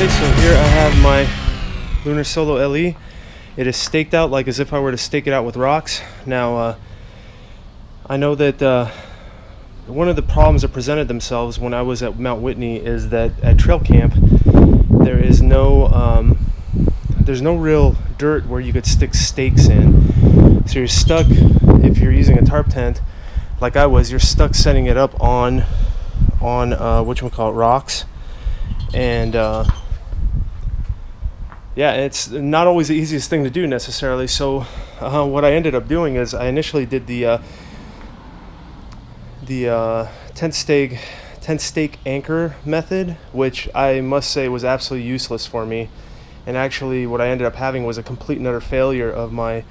Okay, so here I have my Lunar Solo LE. It is staked out like as if I were to stake it out with rocks. Now, I know that one of the problems that presented themselves when I was at Mount Whitney is that at trail camp there is there's no real dirt where you could stick stakes in. So you're stuck, if you're using a tarp tent like I was, you're stuck setting it up on whatchamacallit, rocks. And yeah, it's not always the easiest thing to do necessarily. So what I ended up doing is I initially did the tent stake anchor method, which I must say was absolutely useless for me. And actually what I ended up having was a complete and utter failure of my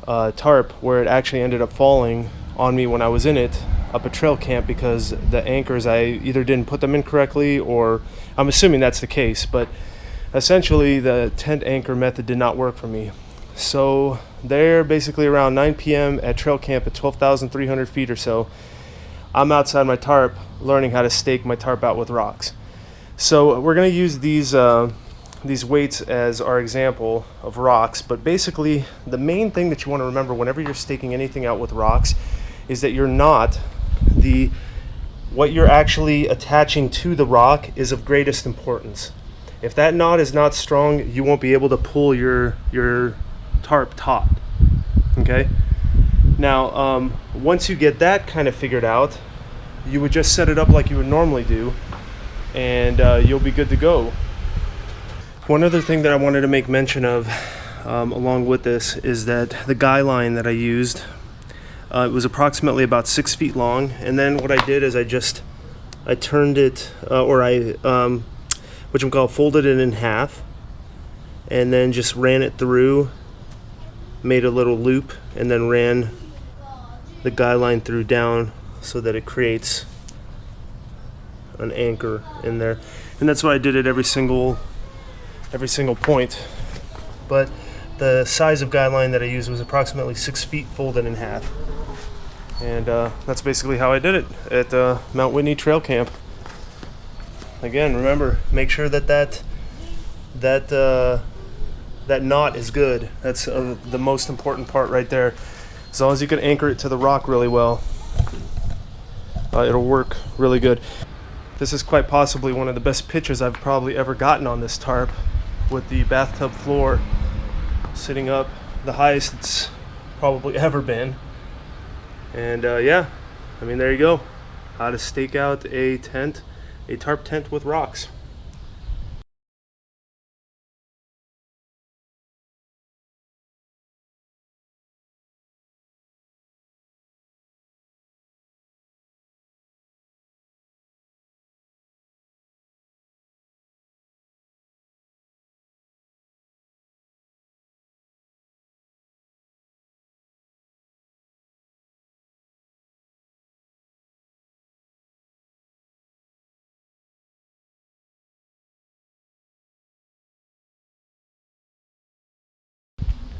tarp, where it actually ended up falling on me when I was in it up at trail camp, because the anchors, I either didn't put them in correctly, or I'm assuming that's the case, but essentially the tent anchor method did not work for me. So there, basically around 9 p.m. at trail camp at 12,300 feet or so, I'm outside my tarp learning how to stake my tarp out with rocks. So we're going to use these weights as our example of rocks, but basically the main thing that you want to remember whenever you're staking anything out with rocks is that what you're actually attaching to the rock is of greatest importance. If that knot is not strong, you won't be able to pull your tarp taut. Okay? Now, once you get that kind of figured out, you would just set it up like you would normally do, and you'll be good to go. One other thing that I wanted to make mention of along with this is that the Guyline that I used, it was approximately about 6 feet long, and then what I did is I turned it, folded it in half, and then just ran it through, made a little loop, and then ran the Guyline through down so that it creates an anchor in there. And that's what I did at every single point. But the size of Guyline that I used was approximately 6 feet folded in half. And that's basically how I did it at Mount Whitney Trail Camp. Again, remember, make sure that knot is good. That's the most important part right there. As long as you can anchor it to the rock really well, it'll work really good. This is quite possibly one of the best pictures I've probably ever gotten on this tarp, with the bathtub floor sitting up, the highest it's probably ever been. And yeah, I mean, there you go. How to stake out a tarp tent with rocks.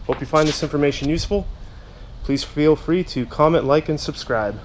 Hope you find this information useful. Please feel free to comment, like, and subscribe.